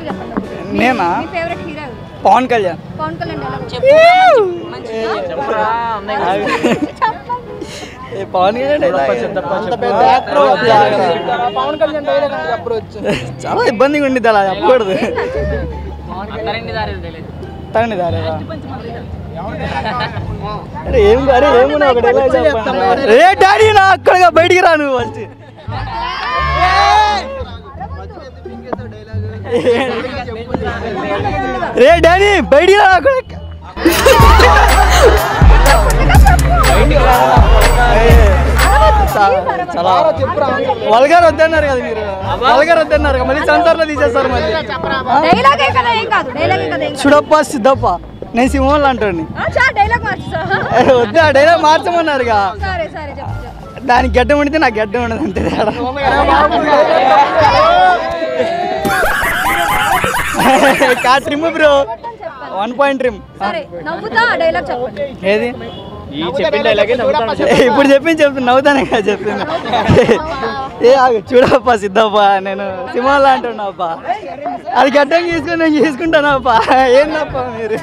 Dialogue చెప్పండి. నేనా? మీ favourite hero Pawan Kalyan. Pawan Kalyan dialogue Pawan Kalyan చాలా ఇబ్బందిగా ఉండిద్ది అలా చెప్పకూడదు. తరండి దారి అరే ఏమున్నా ఒక డైలాగ్ చెప్పండి. రే డాడీ నా అక్కడగా బయటికి రా నువ్వు ఫస్ట్. రే డాడీ బయటికి రా అక్కడ. చాలా వల్గర్ వద్దన్నారు కదా మీరు. వల్గర్ వద్దన్నారు కదా, మళ్ళీ సెన్సార్లో తీసేస్తారు మళ్ళీ. చూడప్ప సిద్ధప్ప నేను సింహంలో అంటాను. వద్దు ఆ డైలాగ్ మార్చమన్నారు. దానికి గడ్డం ఉండితే నాకు గడ్డం ఉండదు అంతే. కా ట్రిమ్ బ్రో 1 పాయింట్ ట్రిమ్. ఏది ఇప్పుడు చెప్పింది నవ్వుతానే కదా చెప్పింది. చూడప్ప సిద్ధప్ప నేను సింహాలా అంటున్నాప్ప. అది గడ్డం తీసుకొని నేను చేసుకుంటానప్ప. ఏందప్ప మీరు